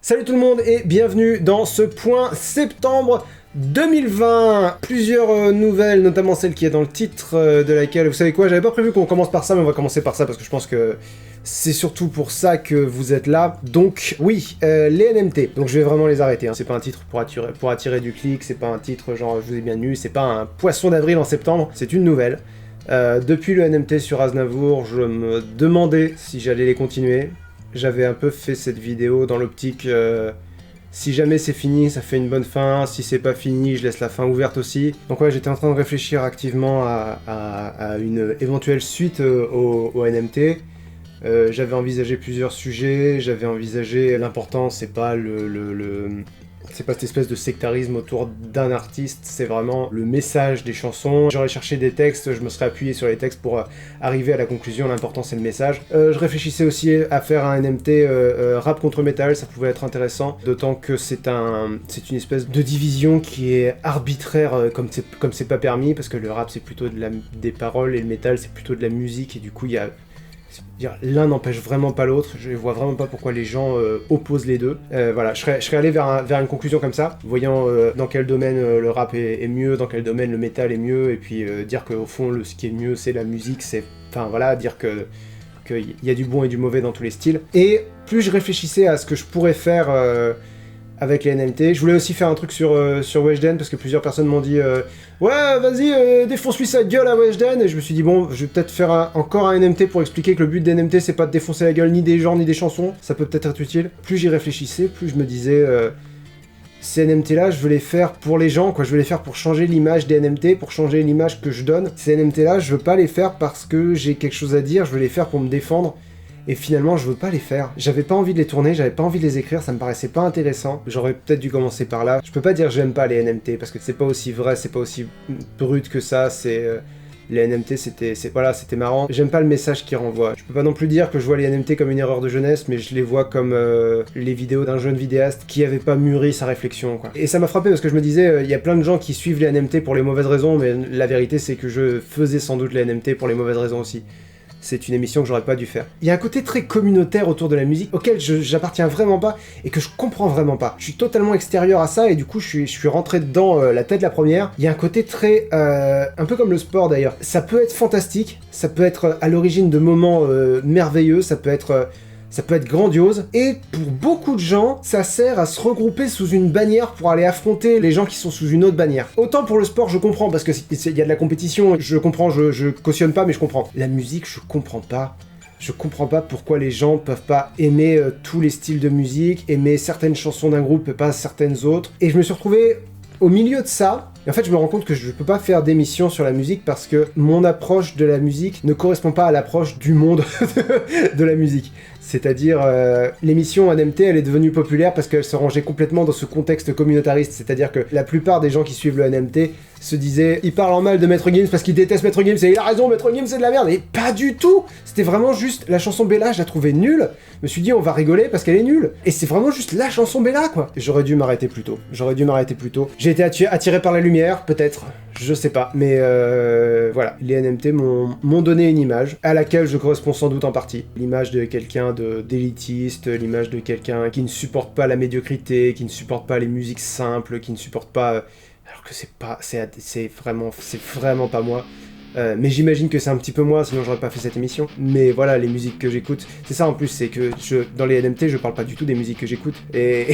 Salut tout le monde et bienvenue dans ce point septembre 2020. Plusieurs nouvelles, notamment celle qui est dans le titre de laquelle, vous savez quoi, j'avais pas prévu qu'on commence par ça, mais on va commencer par ça parce que je pense que c'est surtout pour ça que vous êtes là. Donc oui, les NMT. Donc je vais vraiment les arrêter, hein. C'est pas un titre pour attirer du clic, c'est pas un titre genre je vous ai bien nu, c'est pas un poisson d'avril en septembre, c'est une nouvelle. Depuis le NMT sur Aznavour, je me demandais si j'allais les continuer. J'avais un peu fait cette vidéo dans l'optique, si jamais c'est fini, ça fait une bonne fin, si c'est pas fini, je laisse la fin ouverte aussi. Donc ouais, j'étais en train de réfléchir activement à une éventuelle suite au NMT. J'avais envisagé plusieurs sujets, j'avais envisagé l'important, c'est pas c'est pas cette espèce de sectarisme autour d'un artiste, c'est vraiment le message des chansons. J'aurais cherché des textes, je me serais appuyé sur les textes pour arriver à la conclusion, l'important c'est le message. Je réfléchissais aussi à faire un NMT rap contre métal, ça pouvait être intéressant, d'autant que c'est une espèce de division qui est arbitraire comme c'est pas permis, parce que le rap c'est plutôt des paroles et le métal c'est plutôt de la musique, et du coup il y a... L'un n'empêche vraiment pas l'autre, je vois vraiment pas pourquoi les gens opposent les deux. Voilà, je serais allé vers une conclusion comme ça, voyant dans quel domaine le rap est mieux, dans quel domaine le métal est mieux, et puis dire qu'au fond, ce qui est mieux, c'est la musique, c'est... Enfin voilà, dire qu'il y a du bon et du mauvais dans tous les styles. Et plus je réfléchissais à ce que je pourrais faire... avec les NMT. Je voulais aussi faire un truc sur Weshden, parce que plusieurs personnes m'ont dit ouais, vas-y, défonce-lui sa gueule à Weshden, et je me suis dit bon, je vais peut-être faire encore un NMT pour expliquer que le but des NMT c'est pas de défoncer la gueule ni des gens ni des chansons, ça peut peut-être être utile. Plus j'y réfléchissais, plus je me disais ces NMT là, je veux les faire pour les gens, quoi. Je veux les faire pour changer l'image des NMT, pour changer l'image que je donne. Ces NMT là, je veux pas les faire parce que j'ai quelque chose à dire, je veux les faire pour me défendre. Et finalement, je veux pas les faire. J'avais pas envie de les tourner, j'avais pas envie de les écrire, ça me paraissait pas intéressant. J'aurais peut-être dû commencer par là. Je peux pas dire j'aime pas les NMT, parce que c'est pas aussi vrai, c'est pas aussi brut que ça, c'est... les NMT, c'était marrant. J'aime pas le message qu'ils renvoient. Je peux pas non plus dire que je vois les NMT comme une erreur de jeunesse, mais je les vois comme les vidéos d'un jeune vidéaste qui avait pas mûri sa réflexion, quoi. Et ça m'a frappé parce que je me disais, il y a plein de gens qui suivent les NMT pour les mauvaises raisons, mais la vérité c'est que je faisais sans doute les NMT pour les mauvaises raisons aussi. C'est une émission que j'aurais pas dû faire. Il y a un côté très communautaire autour de la musique auquel j'appartiens vraiment pas et que je comprends vraiment pas. Je suis totalement extérieur à ça et du coup je suis rentré dedans la tête la première. Il y a un côté très... un peu comme le sport d'ailleurs. Ça peut être fantastique, ça peut être à l'origine de moments merveilleux, ça peut être grandiose, et pour beaucoup de gens, ça sert à se regrouper sous une bannière pour aller affronter les gens qui sont sous une autre bannière. Autant pour le sport, je comprends, parce que il y a de la compétition, je comprends, je cautionne pas, mais je comprends. La musique, je comprends pas. Je comprends pas pourquoi les gens peuvent pas aimer tous les styles de musique, aimer certaines chansons d'un groupe et pas certaines autres. Et je me suis retrouvé au milieu de ça, et en fait je me rends compte que je peux pas faire d'émission sur la musique parce que mon approche de la musique ne correspond pas à l'approche du monde de la musique. C'est-à-dire, l'émission NMT, elle est devenue populaire parce qu'elle se rangeait complètement dans ce contexte communautariste. C'est-à-dire que la plupart des gens qui suivent le NMT se disaient « Ils parlent en mal de Maître Gims parce qu'ils détestent Maître Gims et il a raison, Maître Gims c'est de la merde !» Et pas du tout. C'était vraiment juste la chanson Bella, je la trouvais nulle. Je me suis dit « On va rigoler parce qu'elle est nulle !» Et c'est vraiment juste la chanson Bella, quoi. J'aurais dû m'arrêter plus tôt. J'ai été attiré par la lumière, peut-être. Je sais pas. Mais voilà. Les NMT m'ont donné une image à laquelle je corresponds sans doute en partie. L'image de quelqu'un d'élitiste, l'image de quelqu'un qui ne supporte pas la médiocrité, qui ne supporte pas les musiques simples, qui ne supporte pas... alors que c'est vraiment pas moi. Mais j'imagine que c'est un petit peu moi, sinon j'aurais pas fait cette émission. Mais voilà, les musiques que j'écoute, c'est ça en plus, c'est que dans les NMT, je parle pas du tout des musiques que j'écoute. Et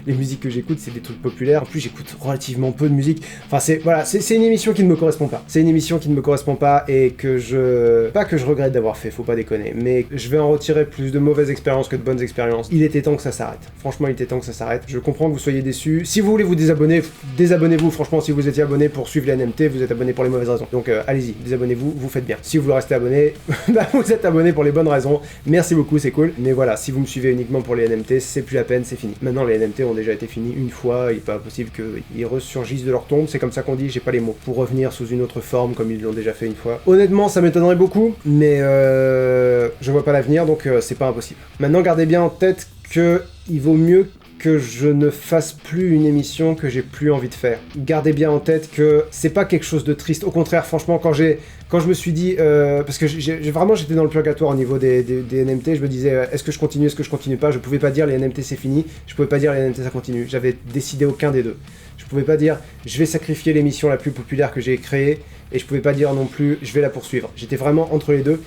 les musiques que j'écoute, c'est des trucs populaires. En plus, j'écoute relativement peu de musique. Enfin, c'est une émission qui ne me correspond pas. C'est une émission qui ne me correspond pas et que pas que je regrette d'avoir fait, faut pas déconner. Mais je vais en retirer plus de mauvaises expériences que de bonnes expériences. Il était temps que ça s'arrête. Franchement, il était temps que ça s'arrête. Je comprends que vous soyez déçus. Si vous voulez vous désabonner, désabonnez-vous. Franchement, si vous étiez abonné pour suivre les NMT, vous êtes abonné pour les mauvaises raisons. Donc, allez-y. Désabonnez-vous, vous faites bien. Si vous voulez rester abonné, bah vous êtes abonné pour les bonnes raisons. Merci beaucoup, c'est cool. Mais voilà, si vous me suivez uniquement pour les NMT, c'est plus la peine, c'est fini. Maintenant, les NMT ont déjà été finis une fois, il est pas possible qu'ils ressurgissent de leur tombe, c'est comme ça qu'on dit, j'ai pas les mots. Pour revenir sous une autre forme, comme ils l'ont déjà fait une fois. Honnêtement, ça m'étonnerait beaucoup, mais je vois pas l'avenir, donc c'est pas impossible. Maintenant, gardez bien en tête que il vaut mieux que je ne fasse plus une émission que j'ai plus envie de faire. Gardez bien en tête que c'est pas quelque chose de triste. Au contraire, franchement, quand je me suis dit... parce que vraiment, j'étais dans le purgatoire au niveau des NMT, je me disais, est-ce que je continue pas? Je pouvais pas dire les NMT c'est fini, je pouvais pas dire les NMT ça continue. J'avais décidé aucun des deux. Je pouvais pas dire, je vais sacrifier l'émission la plus populaire que j'ai créée, et je pouvais pas dire non plus, je vais la poursuivre. J'étais vraiment entre les deux,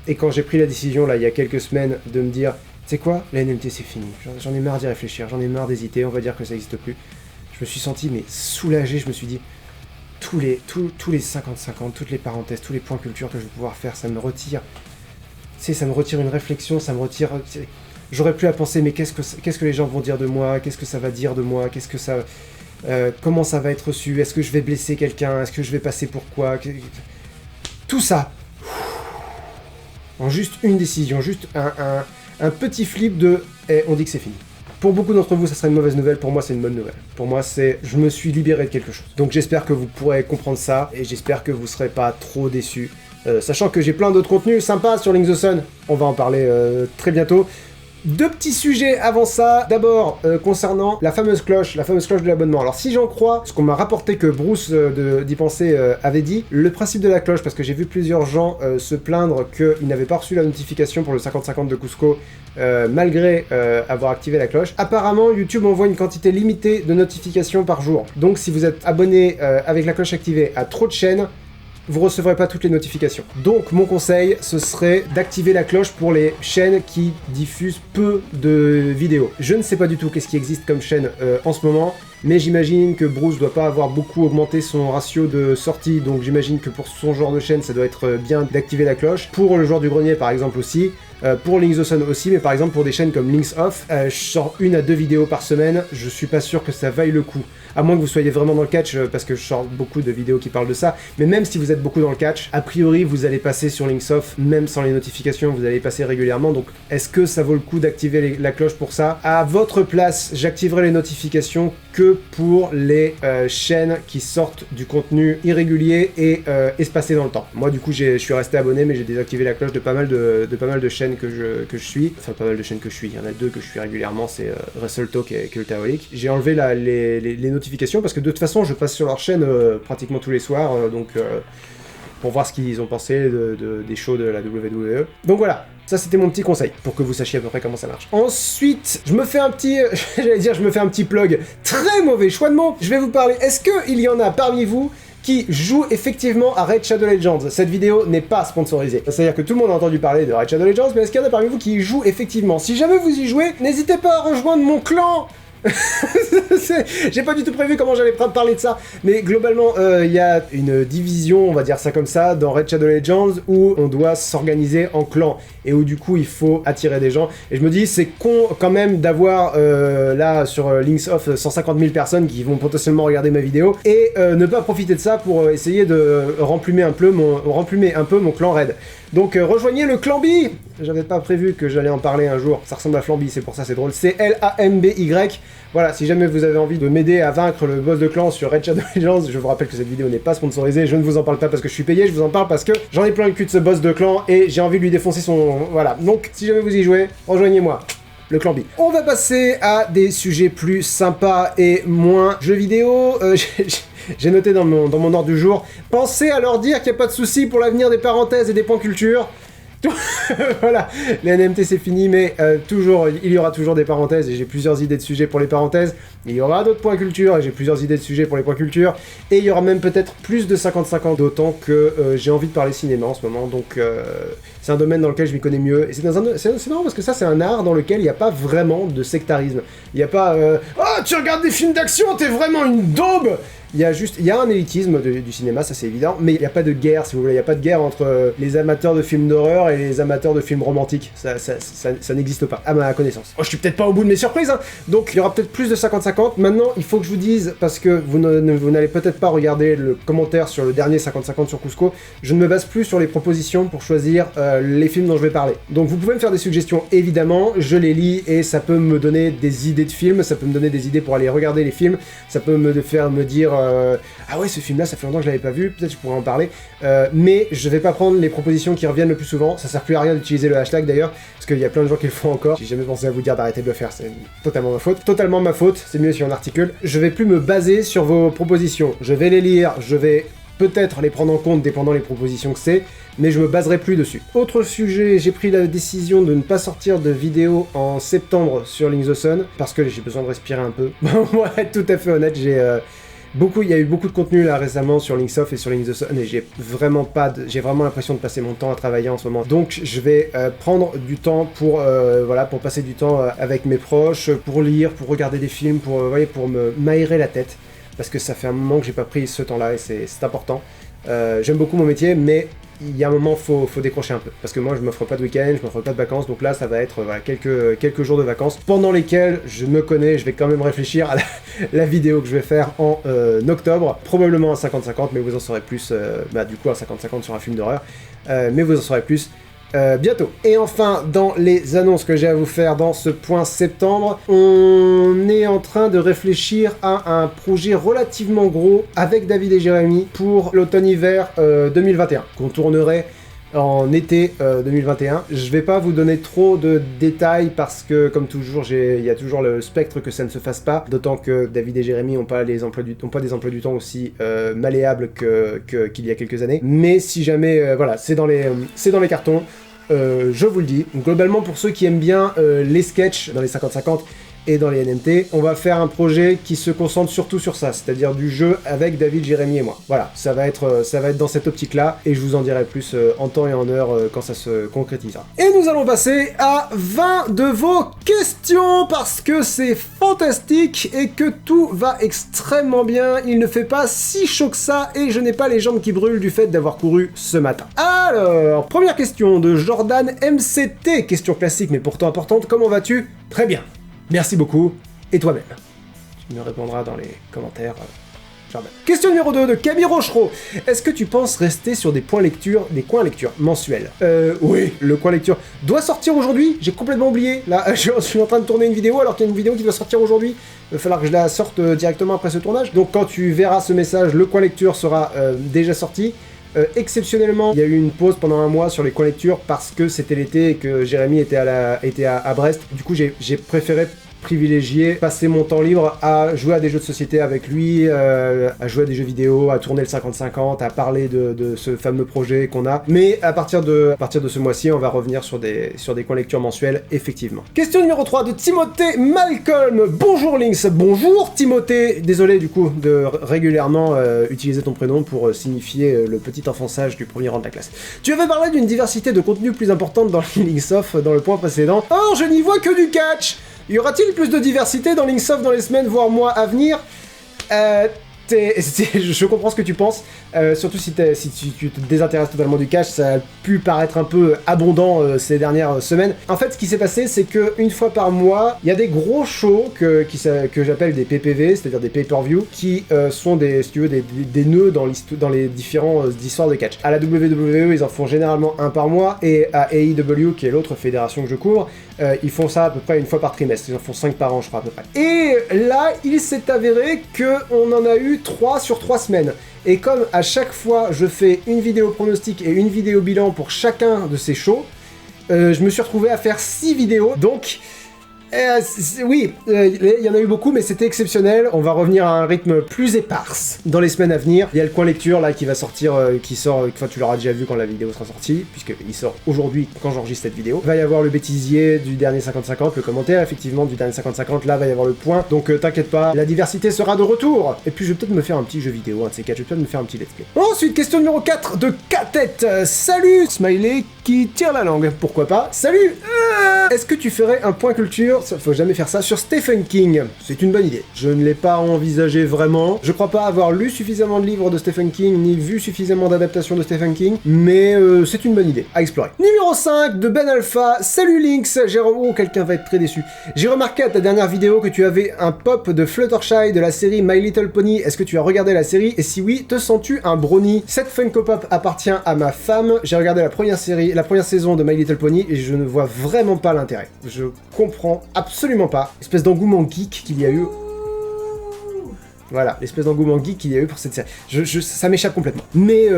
et quand j'ai pris la décision, là, il y a quelques semaines, de me dire, tu sais quoi, la NMT c'est fini, j'en ai marre d'y réfléchir, j'en ai marre d'hésiter, on va dire que ça n'existe plus. Je me suis senti, mais soulagé, je me suis dit, tous les 50-50, toutes les parenthèses, tous les points culture que je vais pouvoir faire, ça me retire, tu sais, ça me retire une réflexion, ça me retire... J'aurais plus à penser, mais qu'est-ce que les gens vont dire de moi, qu'est-ce que ça va dire de moi, qu'est-ce que ça... comment ça va être reçu, est-ce que je vais blesser quelqu'un, est-ce que je vais passer pour quoi, tout ça, en juste une décision, juste un petit flip de on dit que c'est fini. Pour beaucoup d'entre vous, ça serait une mauvaise nouvelle, pour moi c'est une bonne nouvelle. Pour moi c'est, je me suis libéré de quelque chose. Donc j'espère que vous pourrez comprendre ça, et j'espère que vous serez pas trop déçus. Sachant que j'ai plein d'autres contenus sympas sur Link the Sun, on va en parler très bientôt. Deux petits sujets avant ça. D'abord, concernant la fameuse cloche de l'abonnement. Alors si j'en crois, ce qu'on m'a rapporté que Bruce d'y penser avait dit, le principe de la cloche, parce que j'ai vu plusieurs gens se plaindre qu'ils n'avaient pas reçu la notification pour le 50-50 de Cusco, malgré avoir activé la cloche. Apparemment, YouTube envoie une quantité limitée de notifications par jour. Donc si vous êtes abonné avec la cloche activée à trop de chaînes, vous recevrez pas toutes les notifications. Donc mon conseil, ce serait d'activer la cloche pour les chaînes qui diffusent peu de vidéos. Je ne sais pas du tout qu'est-ce qui existe comme chaîne en ce moment, mais j'imagine que Bruce doit pas avoir beaucoup augmenté son ratio de sortie, donc j'imagine que pour son genre de chaîne, ça doit être bien d'activer la cloche. Pour le joueur du grenier par exemple aussi, pour Link the Sun aussi, mais par exemple pour des chaînes comme Link's Off, je sors 1 à 2 vidéos par semaine, je suis pas sûr que ça vaille le coup. À moins que vous soyez vraiment dans le catch, parce que je sors beaucoup de vidéos qui parlent de ça, mais même si vous êtes beaucoup dans le catch, a priori vous allez passer sur Link's Off, même sans les notifications, vous allez y passer régulièrement, donc est-ce que ça vaut le coup d'activer la cloche pour ça? À votre place, j'activerai les notifications que pour les chaînes qui sortent du contenu irrégulier et espacé dans le temps. Moi du coup je suis resté abonné, mais j'ai désactivé la cloche de pas mal de chaînes que je suis, enfin pas mal de chaînes que je suis, il y en a 2 que je suis régulièrement, c'est WrestleTalk et Cultaholic. J'ai enlevé les notifications parce que de toute façon je passe sur leur chaîne pratiquement tous les soirs, pour voir ce qu'ils ont pensé des shows de la WWE. Donc voilà, ça c'était mon petit conseil, pour que vous sachiez à peu près comment ça marche. Ensuite, je me fais un petit plug, très mauvais choix de mots, je vais vous parler, est-ce qu'il y en a parmi vous qui joue effectivement à Raid Shadow Legends? Cette vidéo n'est pas sponsorisée. C'est-à-dire que tout le monde a entendu parler de Raid Shadow Legends, mais est-ce qu'il y en a parmi vous qui y jouent effectivement? Si jamais vous y jouez, n'hésitez pas à rejoindre mon clan. J'ai pas du tout prévu comment j'allais parler de ça, mais globalement il y a une division, on va dire ça comme ça, dans Raid Shadow Legends où on doit s'organiser en clan et où du coup il faut attirer des gens, et je me dis c'est con quand même d'avoir là sur Link's Off 150 000 personnes qui vont potentiellement regarder ma vidéo et ne pas profiter de ça pour essayer de remplumer un peu mon clan Raid. Donc rejoignez le Clamby. J'avais pas prévu que j'allais en parler un jour, ça ressemble à Flamby, c'est pour ça c'est drôle, c'est L-A-M-B-Y. Voilà, si jamais vous avez envie de m'aider à vaincre le boss de clan sur Raid Shadow Legends, je vous rappelle que cette vidéo n'est pas sponsorisée, je ne vous en parle pas parce que je suis payé, je vous en parle parce que j'en ai plein le cul de ce boss de clan et j'ai envie de lui défoncer son... Voilà, donc si jamais vous y jouez, rejoignez-moi. Le Clamby. On va passer à des sujets plus sympas et moins jeux vidéo. J'ai noté dans mon ordre du jour, pensez à leur dire qu'il n'y a pas de souci pour l'avenir des parenthèses et des points culture. Voilà, les NMT c'est fini, mais il y aura toujours des parenthèses et j'ai plusieurs idées de sujets pour les parenthèses. Il y aura d'autres points culture et j'ai plusieurs idées de sujets pour les points culture. Et il y aura même peut-être plus de 50-50, d'autant que j'ai envie de parler cinéma en ce moment, donc c'est un domaine dans lequel je m'y connais mieux. Et c'est marrant parce que ça c'est un art dans lequel il n'y a pas vraiment de sectarisme. Il n'y a pas oh, tu regardes des films d'action, t'es vraiment une daube. Il y a un élitisme du cinéma, ça c'est évident, mais il n'y a pas de guerre, si vous voulez, il n'y a pas de guerre entre les amateurs de films d'horreur et les amateurs de films romantiques, ça n'existe pas, à ma connaissance. Oh, je suis peut-être pas au bout de mes surprises, hein. Donc il y aura peut-être plus de 50-50, maintenant il faut que je vous dise, parce que vous n'allez peut-être pas regarder le commentaire sur le dernier 50-50 sur Cusco, je ne me base plus sur les propositions pour choisir les films dont je vais parler. Donc vous pouvez me faire des suggestions, évidemment, je les lis et ça peut me donner des idées de films, ça peut me donner des idées pour aller regarder les films, ça peut me faire me dire ah ouais, ce film-là, ça fait longtemps que je l'avais pas vu, peut-être je pourrais en parler. Mais je vais pas prendre les propositions qui reviennent le plus souvent. Ça sert plus à rien d'utiliser le hashtag d'ailleurs, parce qu'il y a plein de gens qui le font encore. J'ai jamais pensé à vous dire d'arrêter de le faire, c'est totalement ma faute. Totalement ma faute, c'est mieux si on articule. Je vais plus me baser sur vos propositions. Je vais les lire, je vais peut-être les prendre en compte dépendant les propositions que c'est, mais je me baserai plus dessus. Autre sujet, j'ai pris la décision de ne pas sortir de vidéo en septembre sur Link the Sun, parce que j'ai besoin de respirer un peu. Pour être tout à fait honnête, il y a eu beaucoup de contenu là récemment sur Linksoft et sur Link the Sun, et j'ai vraiment l'impression de passer mon temps à travailler en ce moment. Donc je vais prendre du temps pour passer du temps avec mes proches, pour lire, pour regarder des films, pour m'aérer la tête. Parce que ça fait un moment que j'ai pas pris ce temps-là et c'est important. J'aime beaucoup mon métier, mais il y a un moment, faut décrocher un peu. Parce que moi, je m'offre pas de week-end, je m'offre pas de vacances, donc là, ça va être quelques jours de vacances, pendant lesquels je me connais, je vais quand même réfléchir à la vidéo que je vais faire en octobre, probablement à 50-50, mais vous en saurez plus, du coup à 50-50 sur un film d'horreur, mais vous en saurez plus bientôt. Et enfin, dans les annonces que j'ai à vous faire dans ce point septembre, on est en train de réfléchir à un projet relativement gros avec David et Jérémy pour l'automne-hiver 2021, qu'on tournerait en été 2021. Je vais pas vous donner trop de détails parce que, comme toujours, il y a toujours le spectre que ça ne se fasse pas, d'autant que David et Jérémy n'ont pas des emplois du temps aussi malléables qu'il y a quelques années. Mais si jamais, c'est dans les cartons. Je vous le dis, globalement pour ceux qui aiment bien les sketchs dans les 50-50 et dans les NMT, on va faire un projet qui se concentre surtout sur ça, c'est-à-dire du jeu avec David, Jérémy et moi. Voilà, ça va être dans cette optique-là, et je vous en dirai plus en temps et en heure quand ça se concrétisera. Et nous allons passer à 20 de vos questions, parce que c'est fantastique et que tout va extrêmement bien. Il ne fait pas si chaud que ça, et je n'ai pas les jambes qui brûlent du fait d'avoir couru ce matin. Alors, première question de Jordan MCT, question classique mais pourtant importante. Comment vas-tu? Très bien. Merci beaucoup, et toi-même. Tu me répondras dans les commentaires, Jordan. Question numéro 2 de Camille Rochereau. Est-ce que tu penses rester sur des coins lecture mensuels? Oui, le coin lecture doit sortir aujourd'hui, j'ai complètement oublié. Là, je suis en train de tourner une vidéo alors qu'il y a une vidéo qui doit sortir aujourd'hui. Il va falloir que je la sorte directement après ce tournage. Donc quand tu verras ce message, le coin lecture sera déjà sorti. Exceptionnellement, il y a eu une pause pendant un mois sur les coins lecture parce que c'était l'été et que Jérémy était à Brest. Du coup, j'ai préféré privilégier passer mon temps libre à jouer à des jeux de société avec lui, à jouer à des jeux vidéo, à tourner le 50-50, à parler de ce fameux projet qu'on a. Mais à partir de ce mois-ci, on va revenir sur des coins lecture mensuels, effectivement. Question numéro 3 de Timothée Malcolm. Bonjour Lynx, bonjour Timothée. Désolé du coup de régulièrement utiliser ton prénom pour signifier le petit enfonçage du premier rang de la classe. Tu avais parlé d'une diversité de contenu plus importante dans Linksoft dans le point précédent. Or, je n'y vois que du catch. Y aura-t-il plus de diversité dans Linksoft dans les semaines, voire mois à venir? Je comprends ce que tu penses, surtout si tu te désintéresses totalement du catch, ça a pu paraître un peu abondant ces dernières semaines. En fait, ce qui s'est passé, c'est que une fois par mois, il y a des gros shows que j'appelle des PPV, c'est-à-dire des pay-per-view, qui sont des nœuds dans les différentes histoires de catch. À la WWE, ils en font généralement un par mois, et à AEW, qui est l'autre fédération que je couvre, ils font ça à peu près une fois par trimestre. Ils en font 5 par an, je crois, à peu près. Et là, il s'est avéré qu'on en a eu 3 sur 3 semaines. Et comme à chaque fois, je fais une vidéo pronostic et une vidéo bilan pour chacun de ces shows, je me suis retrouvé à faire 6 vidéos. Donc, oui, il y en a eu beaucoup, mais c'était exceptionnel. On va revenir à un rythme plus éparse dans les semaines à venir. Il y a le coin lecture là qui va sortir, enfin tu l'auras déjà vu quand la vidéo sera sortie, puisqu'il sort aujourd'hui quand j'enregistre cette vidéo. Il va y avoir le bêtisier du dernier 50-50, le commentaire effectivement du dernier 50-50, là va y avoir le point. Donc t'inquiète pas, la diversité sera de retour. Et puis je vais peut-être me faire un petit jeu vidéo, un de ces quatre, je vais peut-être me faire un petit let's play. Ensuite, question numéro 4 de K-Tête. Salut Smiley qui tire la langue, pourquoi pas. Salut Est-ce que tu ferais un point culture, faut jamais faire ça, sur Stephen King? C'est une bonne idée. Je ne l'ai pas envisagé vraiment. Je crois pas avoir lu suffisamment de livres de Stephen King, ni vu suffisamment d'adaptations de Stephen King, mais c'est une bonne idée à explorer. Numéro 5 de Ben Alpha. Salut Lynx, oh, quelqu'un va être très déçu. J'ai remarqué à ta dernière vidéo que tu avais un pop de Fluttershy de la série My Little Pony. Est-ce que tu as regardé la série? Et si oui, te sens-tu un brownie? Cette Funko Pop appartient à ma femme. J'ai regardé la première saison de My Little Pony et je ne vois vraiment pas l'intérêt. Je comprends absolument pas. Espèce d'engouement geek qu'il y a eu. Voilà, l'espèce d'engouement geek qu'il y a eu pour cette série. Ça m'échappe complètement. Mais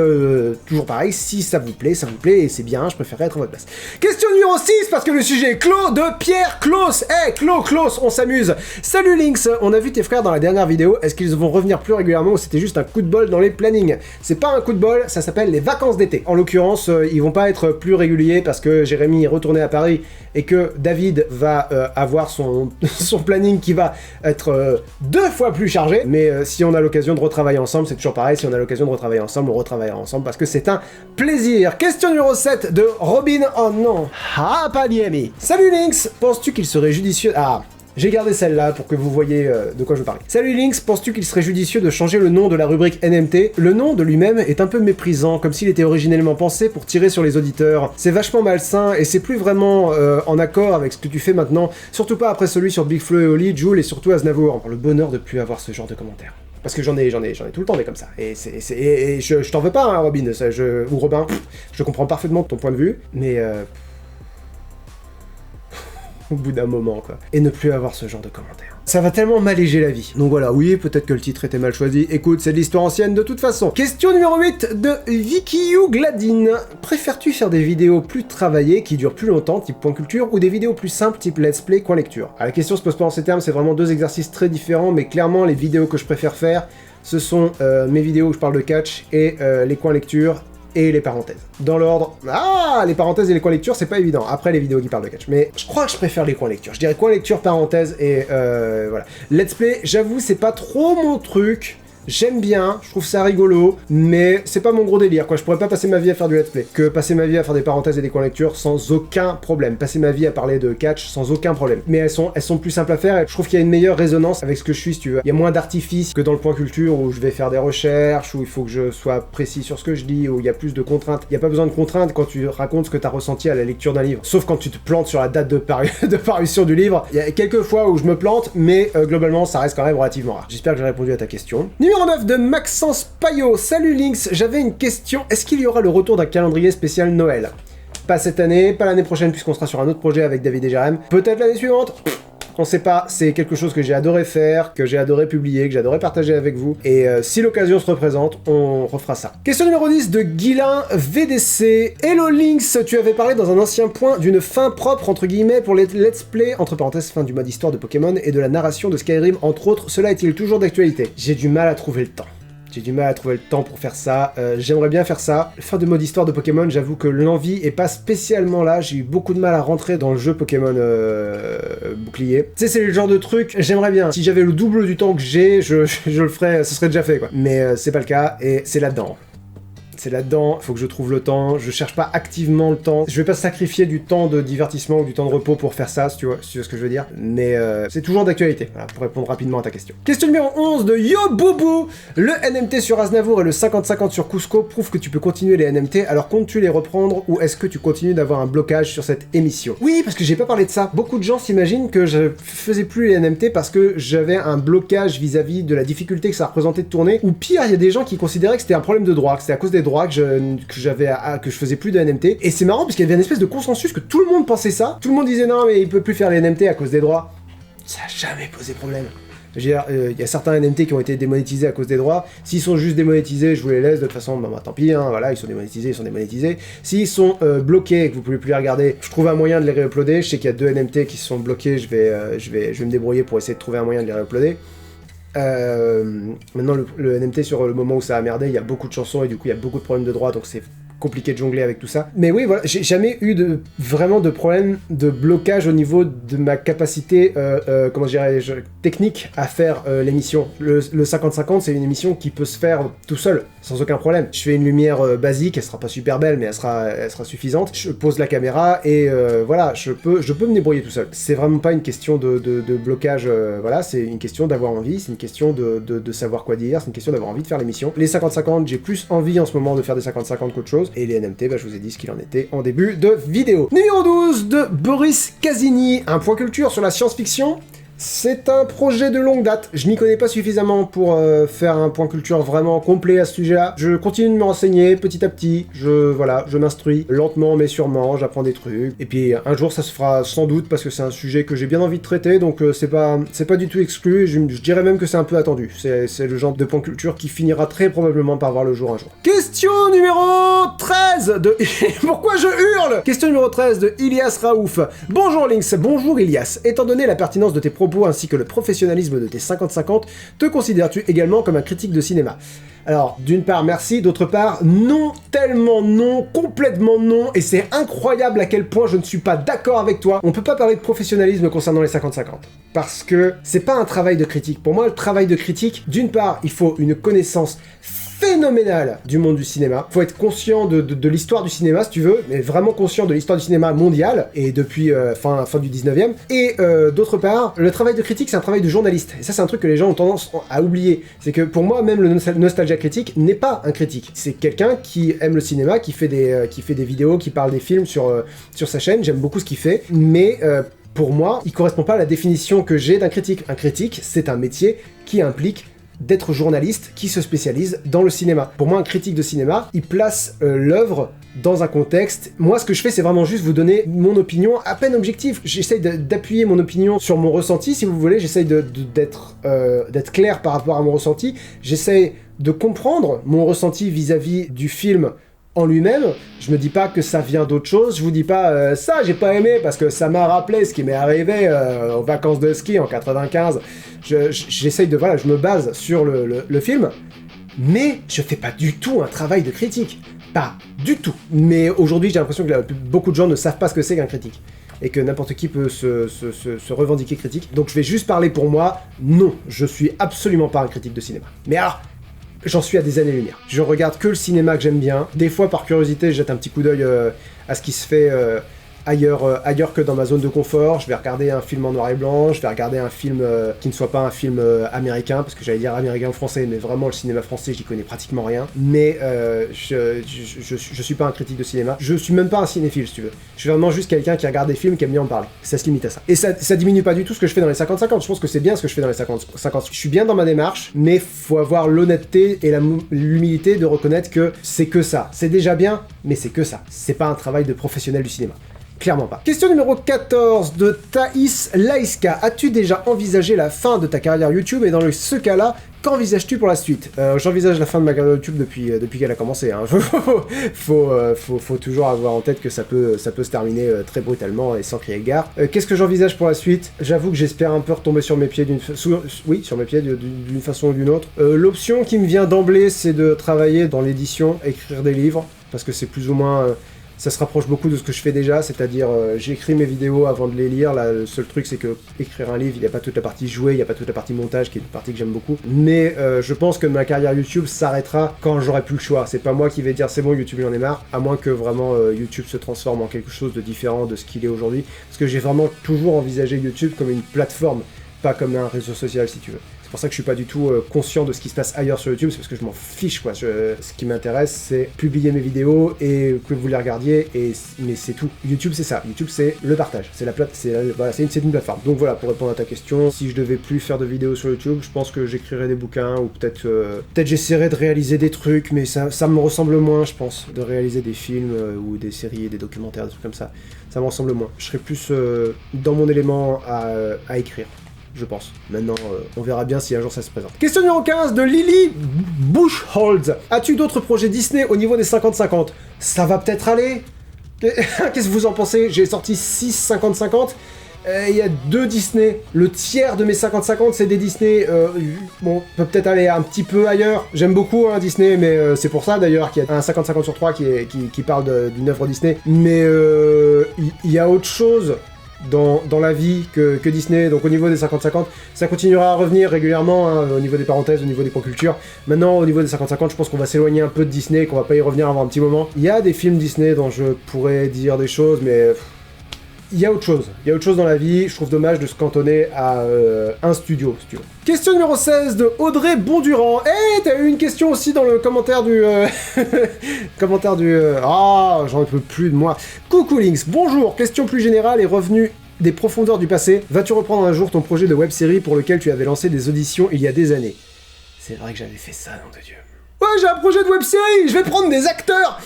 toujours pareil, si ça vous plaît, et c'est bien, je préférerais être à votre place. Question numéro 6, parce que le sujet est clos, de Pierre Klaus. Klaus, on s'amuse. Salut Lynx, on a vu tes frères dans la dernière vidéo, est-ce qu'ils vont revenir plus régulièrement ou c'était juste un coup de bol dans les plannings? C'est pas un coup de bol, ça s'appelle les vacances d'été. En l'occurrence, ils vont pas être plus réguliers parce que Jérémy est retourné à Paris et que David va avoir son planning qui va être 2 fois plus chargé. Mais si on a l'occasion de retravailler ensemble, c'est toujours pareil, si on a l'occasion de retravailler ensemble, on retravaillera ensemble parce que c'est un plaisir. Question numéro 7 de Robin, oh non, Paliemi. Salut Lynx, penses-tu qu'il serait judicieux... Ah, j'ai gardé celle-là pour que vous voyez de quoi je veux parler. Salut Lynx, penses-tu qu'il serait judicieux de changer le nom de la rubrique NMT? Le nom de lui-même est un peu méprisant, comme s'il était originellement pensé pour tirer sur les auditeurs. C'est vachement malsain et c'est plus vraiment en accord avec ce que tu fais maintenant, surtout pas après celui sur Big Flo et Oli, Jul et surtout Aznavour. Le bonheur de plus avoir ce genre de commentaires. Parce que j'en ai tout le temps des comme ça. Et je t'en veux pas, hein, Robin, ou Robin, je comprends parfaitement ton point de vue, mais... au bout d'un moment, quoi. Et ne plus avoir ce genre de commentaires. Ça va tellement m'alléger la vie. Donc voilà, oui, peut-être que le titre était mal choisi. Écoute, c'est de l'histoire ancienne de toute façon. Question numéro 8 de Vikiyu Gladine. Préfères-tu faire des vidéos plus travaillées, qui durent plus longtemps, type point culture, ou des vidéos plus simples, type let's play, coin lecture? La question se pose pas en ces termes, c'est vraiment 2 exercices très différents, mais clairement, les vidéos que je préfère faire, ce sont mes vidéos où je parle de catch et les coins lecture et les parenthèses. Dans l'ordre... Ah, les parenthèses et les coins lecture, c'est pas évident. Après, les vidéos qui parlent de catch. Mais je crois que je préfère les coins lecture. Je dirais coins lecture, parenthèses et voilà. Let's play, j'avoue, c'est pas trop mon truc. J'aime bien, je trouve ça rigolo, mais c'est pas mon gros délire, quoi. Je pourrais pas passer ma vie à faire du let's play. Que passer ma vie à faire des parenthèses et des coins lecture sans aucun problème. Passer ma vie à parler de catch sans aucun problème. Mais elles sont plus simples à faire et je trouve qu'il y a une meilleure résonance avec ce que je suis, si tu veux. Il y a moins d'artifices que dans le point culture où je vais faire des recherches, où il faut que je sois précis sur ce que je dis, où il y a plus de contraintes. Il y a pas besoin de contraintes quand tu racontes ce que t'as ressenti à la lecture d'un livre. Sauf quand tu te plantes sur la date de parution du livre. Il y a quelques fois où je me plante, mais globalement, ça reste quand même relativement rare. J'espère que j'ai répondu à ta question. Numéro 9 de Maxence Payot. Salut Lynx, j'avais une question. Est-ce qu'il y aura le retour d'un calendrier spécial Noël? Pas cette année, pas l'année prochaine puisqu'on sera sur un autre projet avec David et Jérém. Peut-être l'année suivante. On sait pas, c'est quelque chose que j'ai adoré faire, que j'ai adoré publier, que j'ai adoré partager avec vous, et si l'occasion se représente, on refera ça. Question numéro 10 de Guilain VDC. Hello Lynx, tu avais parlé dans un ancien point d'une fin propre, entre guillemets, pour les let's play, entre parenthèses, fin du mode histoire de Pokémon, et de la narration de Skyrim, entre autres, cela est-il toujours d'actualité? J'ai du mal à trouver le temps. J'ai du mal à trouver le temps pour faire ça, j'aimerais bien faire ça. Fin de mode histoire de Pokémon, j'avoue que l'envie est pas spécialement là, j'ai eu beaucoup de mal à rentrer dans le jeu Pokémon bouclier. Tu sais, c'est le genre de truc, j'aimerais bien. Si j'avais le double du temps que j'ai, je le ferais, ce serait déjà fait, quoi. Mais c'est pas le cas, et c'est là-dedans. C'est là-dedans, faut que je trouve le temps, je cherche pas activement le temps, je vais pas sacrifier du temps de divertissement ou du temps de repos pour faire ça, si tu vois ce que je veux dire, mais c'est toujours d'actualité, voilà, pour répondre rapidement à ta question. Question numéro 11 de Yo Boubou. Le NMT sur Aznavour et le 50-50 sur Cusco prouvent que tu peux continuer les NMT, alors comptes-tu les reprendre ou est-ce que tu continues d'avoir un blocage sur cette émission? Oui, parce que j'ai pas parlé de ça, beaucoup de gens s'imaginent que je faisais plus les NMT parce que j'avais un blocage vis-à-vis de la difficulté que ça représentait de tourner, ou pire, il y a des gens qui considéraient que c'était un problème de droit, que c'était à cause des droit que je faisais plus de NMT, et c'est marrant parce qu'il y avait une espèce de consensus que tout le monde pensait ça, tout le monde disait non mais il peut plus faire les NMT à cause des droits. Ça a jamais posé problème. Je veux dire, il y a certains NMT qui ont été démonétisés à cause des droits. S'ils sont juste démonétisés, je vous les laisse. De toute façon, bah, tant pis, hein, voilà, ils sont démonétisés, ils sont démonétisés. S'ils sont bloqués et que vous pouvez plus les regarder, je trouve un moyen de les réuploader. Je sais qu'il y a 2 NMT qui sont bloqués, je vais me débrouiller pour essayer de trouver un moyen de les réuploader. Maintenant, le NMT, sur le moment où ça a merdé, il y a beaucoup de chansons et du coup, il y a beaucoup de problèmes de droits, donc c'est compliqué de jongler avec tout ça. Mais oui, voilà, j'ai jamais eu vraiment de problème de blocage au niveau de ma capacité, comment dirais-je, technique à faire l'émission. Le 50-50, c'est une émission qui peut se faire tout seul, sans aucun problème. Je fais une lumière basique, elle sera pas super belle, mais elle sera suffisante. Je pose la caméra et voilà, je peux me débrouiller tout seul. C'est vraiment pas une question de blocage, voilà, c'est une question d'avoir envie, c'est une question de savoir quoi dire, c'est une question d'avoir envie de faire l'émission. Les 50-50, j'ai plus envie en ce moment de faire des 50-50 qu'autre chose. Et les NMT, bah, je vous ai dit ce qu'il en était en début de vidéo. Numéro 12 de Boris Casini, un point culture sur la science-fiction. C'est un projet de longue date, je m'y connais pas suffisamment pour faire un point culture vraiment complet à ce sujet-là. Je continue de me renseigner petit à petit, je m'instruis lentement mais sûrement, j'apprends des trucs. Et puis un jour ça se fera sans doute parce que c'est un sujet que j'ai bien envie de traiter, donc c'est pas du tout exclu, je dirais même que c'est un peu attendu. C'est le genre de point culture qui finira très probablement par voir le jour un jour. Question numéro 13 de... Pourquoi je hurle? Question numéro 13 de Ilias Raouf. Bonjour Lynx, bonjour Ilias. Étant donné la pertinence de tes propos ainsi que le professionnalisme de tes 50-50, te considères-tu également comme un critique de cinéma? Alors, d'une part, merci, d'autre part, non, tellement non, complètement non, et c'est incroyable à quel point je ne suis pas d'accord avec toi. On peut pas parler de professionnalisme concernant les 50-50, parce que c'est pas un travail de critique. Pour moi, le travail de critique, d'une part, il faut une connaissance phénoménal du monde du cinéma. Faut être conscient de l'histoire du cinéma, si tu veux, mais vraiment conscient de l'histoire du cinéma mondial, et depuis fin du 19e. Et d'autre part, le travail de critique, c'est un travail de journaliste. Et ça, c'est un truc que les gens ont tendance à oublier. C'est que pour moi, même le Nostalgia Critique n'est pas un critique. C'est quelqu'un qui aime le cinéma, qui fait des vidéos, qui parle des films sur sa chaîne. J'aime beaucoup ce qu'il fait, mais... pour moi, il correspond pas à la définition que j'ai d'un critique. Un critique, c'est un métier qui implique d'être journaliste qui se spécialise dans le cinéma. Pour moi, un critique de cinéma, il place l'œuvre dans un contexte. Moi, ce que je fais, c'est vraiment juste vous donner mon opinion à peine objective. J'essaye d'appuyer mon opinion sur mon ressenti, si vous voulez. J'essaye d'être clair par rapport à mon ressenti. J'essaye de comprendre mon ressenti vis-à-vis du film en lui-même. Je me dis pas que ça vient d'autre chose, je vous dis pas ça j'ai pas aimé parce que ça m'a rappelé ce qui m'est arrivé aux vacances de ski en 95. J'essaye de, voilà, je me base sur le film, mais je fais pas du tout un travail de critique. Pas du tout. Mais aujourd'hui, j'ai l'impression que beaucoup de gens ne savent pas ce que c'est qu'un critique. Et que n'importe qui peut se revendiquer critique. Donc je vais juste parler pour moi. Non, je suis absolument pas un critique de cinéma. Mais alors, j'en suis à des années-lumière. Je regarde que le cinéma que j'aime bien. Des fois, par curiosité, je jette un petit coup d'œil à ce qui se fait ailleurs que dans ma zone de confort. Je vais regarder un film en noir et blanc, je vais regarder un film qui ne soit pas un film américain, parce que j'allais dire américain ou français, mais vraiment le cinéma français, j'y connais pratiquement rien. Mais je suis pas un critique de cinéma. Je suis même pas un cinéphile, si tu veux. Je suis vraiment juste quelqu'un qui regarde des films, qui aime bien en parler. Ça se limite à ça. Et ça diminue pas du tout ce que je fais dans les 50-50. Je pense que c'est bien ce que je fais dans les 50-50. Je suis bien dans ma démarche, mais faut avoir l'honnêteté et l'humilité de reconnaître que c'est que ça. C'est déjà bien, mais c'est que ça. C'est pas un travail de professionnel du cinéma. Clairement pas. Question numéro 14 de Thaïs Laiska. As-tu déjà envisagé la fin de ta carrière YouTube et dans ce cas-là, qu'envisages-tu pour la suite? J'envisage la fin de ma carrière YouTube depuis qu'elle a commencé. Hein. faut toujours avoir en tête que ça peut se terminer très brutalement et sans crier gare. Qu'est-ce que j'envisage pour la suite? J'avoue que j'espère un peu retomber sur mes pieds d'une façon ou d'une autre. L'option qui me vient d'emblée, c'est de travailler dans l'édition, écrire des livres, parce que c'est plus ou moins... ça se rapproche beaucoup de ce que je fais déjà, c'est-à-dire j'écris mes vidéos avant de les lire. Là, le seul truc, c'est que écrire un livre, il n'y a pas toute la partie jouée, il n'y a pas toute la partie montage, qui est une partie que j'aime beaucoup. Mais je pense que ma carrière YouTube s'arrêtera quand j'aurai plus le choix. C'est pas moi qui vais dire c'est bon, YouTube, j'en ai marre, à moins que vraiment YouTube se transforme en quelque chose de différent de ce qu'il est aujourd'hui. Parce que j'ai vraiment toujours envisagé YouTube comme une plateforme, pas comme un réseau social, si tu veux. C'est pour ça que je suis pas du tout conscient de ce qui se passe ailleurs sur YouTube, c'est parce que je m'en fiche, quoi. Ce qui m'intéresse, c'est publier mes vidéos et que vous les regardiez, mais c'est tout. YouTube, c'est ça. YouTube, c'est le partage. C'est une plateforme. Donc voilà, pour répondre à ta question, si je devais plus faire de vidéos sur YouTube, je pense que j'écrirais des bouquins, ou peut-être j'essaierais de réaliser des trucs, mais ça me ressemble moins, je pense, de réaliser des films ou des séries, des documentaires, des trucs comme ça. Ça me ressemble moins. Je serais plus dans mon élément à écrire. Je pense. Maintenant, on verra bien si un jour ça se présente. Question numéro 15 de Lily Bushholz. As-tu d'autres projets Disney au niveau des 50-50? Ça va peut-être aller. Qu'est-ce que vous en pensez? J'ai sorti 6 50-50. Il y a 2 Disney. Le tiers de mes 50-50, c'est des Disney. Bon, peut-être aller un petit peu ailleurs. J'aime beaucoup Disney, mais c'est pour ça d'ailleurs qu'il y a un 50-50 sur 3 qui parle d'une œuvre Disney. Mais il y a autre chose dans la vie que Disney, donc au niveau des 50-50, ça continuera à revenir régulièrement, hein, au niveau des parenthèses, au niveau des points culture. Maintenant, au niveau des 50-50, je pense qu'on va s'éloigner un peu de Disney, qu'on va pas y revenir avant un petit moment. Il y a des films Disney dont je pourrais dire des choses, mais il y a autre chose. Il y a autre chose dans la vie, je trouve dommage de se cantonner à un studio, si tu veux. Question numéro 16 de Audrey Bondurant. T'as eu une question aussi dans le commentaire du... Ah, j'en peux plus de moi. Coucou Lynx, bonjour. Question plus générale et revenu des profondeurs du passé, vas-tu reprendre un jour ton projet de web-série pour lequel tu avais lancé des auditions il y a des années? C'est vrai que j'avais fait ça, nom de Dieu. Ouais, j'ai un projet de web-série, je vais prendre des acteurs.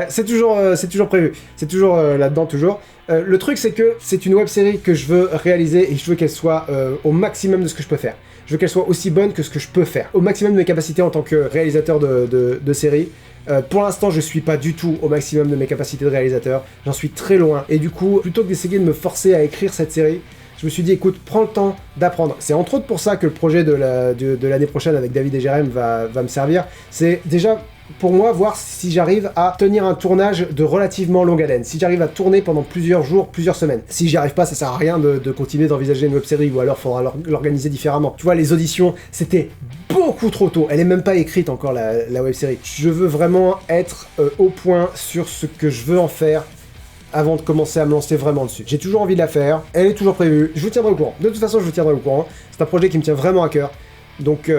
C'est toujours prévu, c'est toujours là-dedans, toujours. Le truc, c'est que c'est une web-série que je veux réaliser et je veux qu'elle soit au maximum de ce que je peux faire. Je veux qu'elle soit aussi bonne que ce que je peux faire, au maximum de mes capacités en tant que réalisateur de série. Pour l'instant, je suis pas du tout au maximum de mes capacités de réalisateur, j'en suis très loin. Et du coup, plutôt que d'essayer de me forcer à écrire cette série, je me suis dit, écoute, prends le temps d'apprendre. C'est entre autres pour ça que le projet de l'année prochaine avec David et Jérém va me servir. C'est déjà, pour moi, voir si j'arrive à tenir un tournage de relativement longue haleine. Si j'arrive à tourner pendant plusieurs jours, plusieurs semaines. Si j'y arrive pas, ça sert à rien de continuer d'envisager une web-série, ou alors faudra l'organiser différemment. Tu vois, les auditions, c'était beaucoup trop tôt. Elle est même pas écrite encore, la web-série. Je veux vraiment être au point sur ce que je veux en faire avant de commencer à me lancer vraiment dessus. J'ai toujours envie de la faire, elle est toujours prévue, je vous tiendrai au courant. De toute façon, je vous tiendrai au courant. C'est un projet qui me tient vraiment à cœur. Donc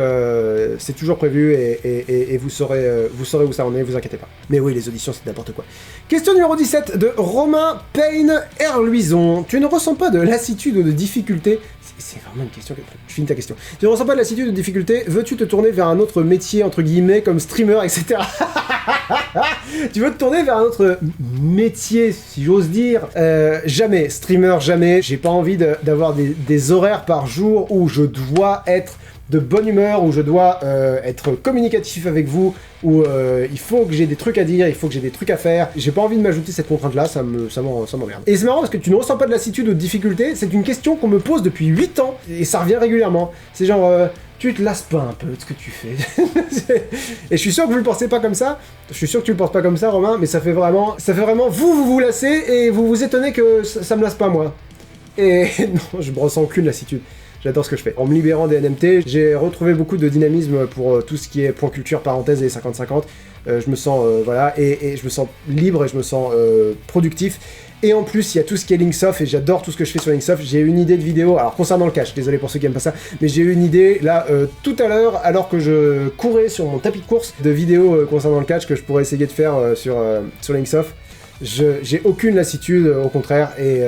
c'est toujours prévu et vous saurez où ça en est, vous inquiétez pas. Mais oui, les auditions, c'est n'importe quoi. Question numéro 17 de Romain Payne Herluison. Tu ne ressens pas de lassitude ou de difficulté? C'est vraiment une question que... Je finis ta question. Tu ne ressens pas de lassitude ou de difficulté? Veux-tu te tourner vers un autre métier, entre guillemets, comme streamer, etc. Tu veux te tourner vers un autre métier, si j'ose dire? Jamais. Streamer, jamais. J'ai pas envie d'avoir des horaires par jour où je dois être de bonne humeur, où je dois être communicatif avec vous, où il faut que j'ai des trucs à dire, il faut que j'ai des trucs à faire. J'ai pas envie de m'ajouter cette contrainte-là, ça m'emmerde. Et c'est marrant parce que tu ne ressens pas de lassitude ou de difficulté, c'est une question qu'on me pose depuis 8 ans, et ça revient régulièrement. C'est genre, tu te lasses pas un peu de ce que tu fais. Et je suis sûr que vous le pensez pas comme ça, je suis sûr que tu le penses pas comme ça, Romain, mais ça fait vraiment, vous lassez, et vous vous étonnez que ça me lasse pas, moi. Et non, je me ressens aucune lassitude. J'adore ce que je fais. En me libérant des NMT, j'ai retrouvé beaucoup de dynamisme pour tout ce qui est point culture, parenthèse et 50-50. Je me sens, voilà, et je me sens libre et je me sens productif. Et en plus, il y a tout ce qui est Linksoft, et j'adore tout ce que je fais sur Linksoft. J'ai eu une idée de vidéo, alors concernant le cache, désolé pour ceux qui aiment pas ça, mais j'ai eu une idée, là, tout à l'heure, alors que je courais sur mon tapis de course, de vidéos concernant le catch que je pourrais essayer de faire sur Linksoft. J'ai aucune lassitude, au contraire, et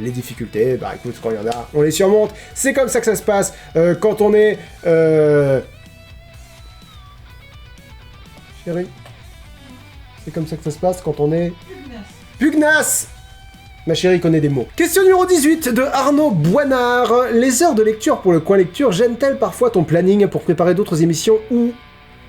les difficultés, bah écoute, quand il y en a, on les surmonte. C'est comme ça que ça se passe quand on est... Chérie, c'est comme ça que ça se passe quand on est... Pugnace. Ma chérie connaît des mots. Question numéro 18 de Arnaud Boinard. Les heures de lecture pour le coin lecture gênent-elles parfois ton planning pour préparer d'autres émissions ou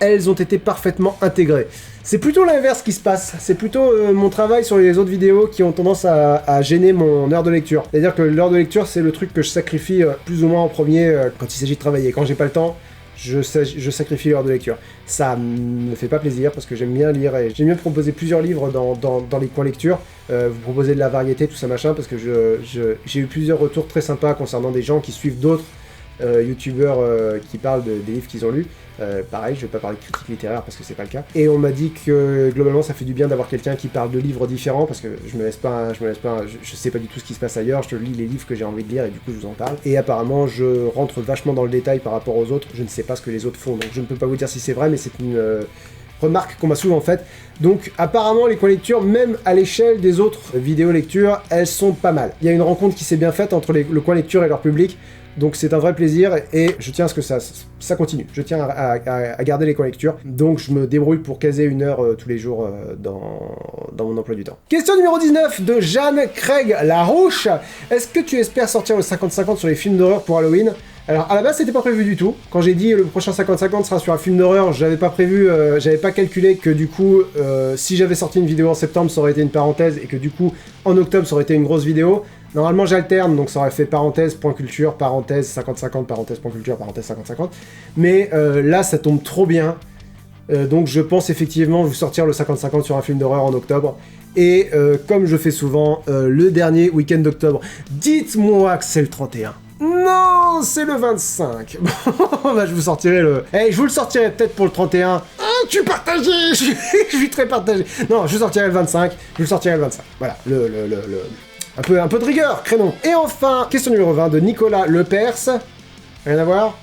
elles ont été parfaitement intégrées? C'est plutôt l'inverse qui se passe, c'est plutôt mon travail sur les autres vidéos qui ont tendance à gêner mon heure de lecture. C'est-à-dire que l'heure de lecture, c'est le truc que je sacrifie plus ou moins en premier quand il s'agit de travailler. Quand j'ai pas le temps, je sacrifie l'heure de lecture. Ça me fait pas plaisir parce que j'aime bien lire et j'aime bien proposer plusieurs livres dans les coins lecture. Vous proposez de la variété, tout ça machin, parce que j'ai eu plusieurs retours très sympas concernant des gens qui suivent d'autres youtubeurs qui parlent des livres qu'ils ont lus. Pareil, je vais pas parler de critique littéraire parce que c'est pas le cas. Et on m'a dit que globalement ça fait du bien d'avoir quelqu'un qui parle de livres différents parce que je sais pas du tout ce qui se passe ailleurs, je lis les livres que j'ai envie de lire et du coup je vous en parle. Et apparemment je rentre vachement dans le détail par rapport aux autres, je ne sais pas ce que les autres font, donc je ne peux pas vous dire si c'est vrai, mais c'est une remarque qu'on m'a souvent faite. Donc apparemment les coins lecture, même à l'échelle des autres vidéos lecture, elles sont pas mal. Il y a une rencontre qui s'est bien faite entre le coin lecture et leur public. Donc c'est un vrai plaisir et je tiens à ce que ça continue. Je tiens à garder les coins lecture. Donc je me débrouille pour caser une heure tous les jours dans mon emploi du temps. Question numéro 19 de Jeanne Craig Larouche. Est-ce que tu espères sortir le 50-50 sur les films d'horreur pour Halloween? Alors à la base c'était pas prévu du tout. Quand j'ai dit le prochain 50-50 sera sur un film d'horreur, j'avais pas prévu, j'avais pas calculé que du coup si j'avais sorti une vidéo en septembre ça aurait été une parenthèse et que du coup en octobre ça aurait été une grosse vidéo. Normalement j'alterne, donc ça aurait fait parenthèse, point culture, parenthèse, 50-50, parenthèse, point culture, parenthèse, 50-50. Mais là, ça tombe trop bien. Donc je pense effectivement vous sortir le 50-50 sur un film d'horreur en octobre. Et comme je fais souvent, le dernier week-end d'octobre. Dites-moi que c'est le 31. Non, c'est le 25. Bon, bah je vous sortirai le... je vous le sortirai peut-être pour le 31. Ah, tu partagé. Je suis très partagé. Non, je vous sortirai le 25. Je vous sortirai le 25. Voilà, un peu de rigueur, crénon. Et enfin, question numéro 20 de Nicolas Lepers. Rien à voir?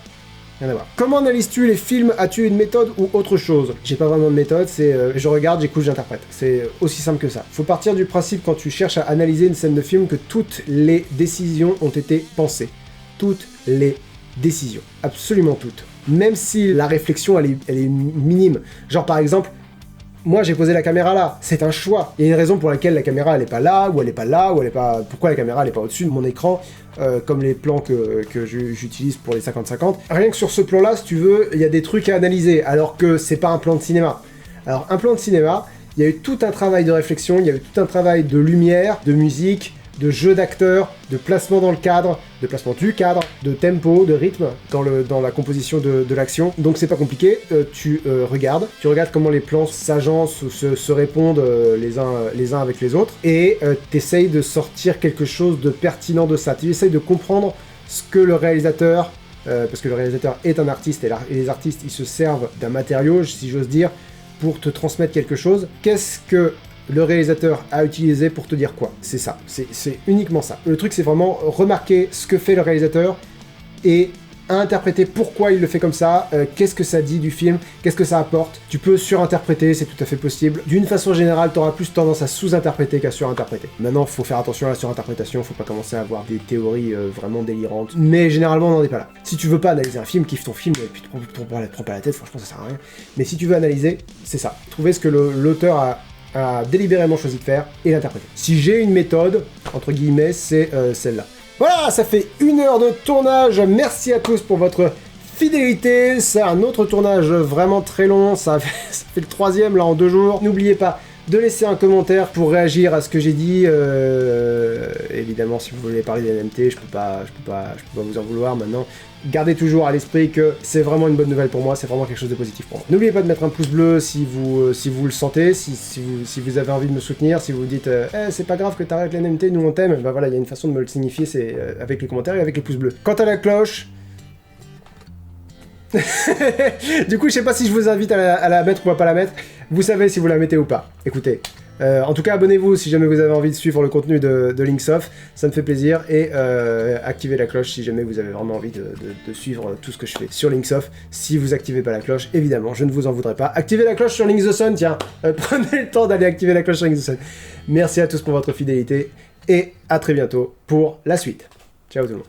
Rien à voir. Comment analyses-tu les films? As-tu une méthode ou autre chose? J'ai pas vraiment de méthode, c'est je regarde, j'écoute, j'interprète. C'est aussi simple que ça. Faut partir du principe quand tu cherches à analyser une scène de film que toutes les décisions ont été pensées. Toutes les décisions. Absolument toutes. Même si la réflexion, elle est minime. Genre par exemple, moi j'ai posé la caméra là, c'est un choix. Il y a une raison pour laquelle la caméra elle est pas là, ou elle est pas là, ou elle est pas... Pourquoi la caméra elle est pas au-dessus de mon écran, comme les plans que j'utilise pour les 50-50. Rien que sur ce plan-là, si tu veux, il y a des trucs à analyser, alors que c'est pas un plan de cinéma. Alors un plan de cinéma, il y a eu tout un travail de réflexion, il y a eu tout un travail de lumière, de musique, de jeu d'acteurs, de placement dans le cadre, de placement du cadre, de tempo, de rythme dans la composition de l'action. Donc c'est pas compliqué, tu regardes comment les plans s'agencent ou se répondent les uns avec les autres, et t'essayes de sortir quelque chose de pertinent de ça. Tu essayes de comprendre ce que le réalisateur, parce que le réalisateur est un artiste, et les artistes ils se servent d'un matériau, si j'ose dire, pour te transmettre quelque chose. Qu'est-ce que le réalisateur a utilisé pour te dire quoi? C'est ça, c'est uniquement ça. Le truc c'est vraiment remarquer ce que fait le réalisateur et interpréter pourquoi il le fait comme ça, qu'est-ce que ça dit du film, qu'est-ce que ça apporte. Tu peux surinterpréter, c'est tout à fait possible. D'une façon générale, t'auras plus tendance à sous-interpréter qu'à surinterpréter. Maintenant, faut faire attention à la surinterprétation, faut pas commencer à avoir des théories vraiment délirantes, mais généralement on n'en est pas là. Si tu veux pas analyser un film, kiffe ton film, et puis te prends pas la tête, franchement ça sert à rien. Mais si tu veux analyser, c'est ça. Trouver ce que l'auteur a délibérément choisi de faire et l'interpréter. Si j'ai une méthode, entre guillemets, c'est celle-là. Voilà, ça fait 1 heure de tournage. Merci à tous pour votre fidélité. C'est un autre tournage vraiment très long. Ça fait le 3e là en 2 jours. N'oubliez pas de laisser un commentaire pour réagir à ce que j'ai dit. Évidemment, si vous voulez parler des NMT, je peux pas vous en vouloir maintenant. Gardez toujours à l'esprit que c'est vraiment une bonne nouvelle pour moi, c'est vraiment quelque chose de positif pour moi. N'oubliez pas de mettre un pouce bleu si vous le sentez, si vous avez envie de me soutenir, si vous vous dites c'est pas grave que t'arrêtes les NMT, nous on t'aime, bah voilà, il y a une façon de me le signifier, c'est avec les commentaires et avec les pouces bleus. Quant à la cloche... Du coup, je sais pas si je vous invite à la mettre ou à pas la mettre, vous savez si vous la mettez ou pas. Écoutez, en tout cas, abonnez-vous si jamais vous avez envie de suivre le contenu de Linksoft, ça me fait plaisir, et activez la cloche si jamais vous avez vraiment envie de suivre tout ce que je fais sur Linksoft. Si vous activez pas la cloche, évidemment, je ne vous en voudrais pas. Activez la cloche sur Link the Sun, tiens, prenez le temps d'aller activer la cloche sur Link the Sun. Merci à tous pour votre fidélité, et à très bientôt pour la suite. Ciao tout le monde.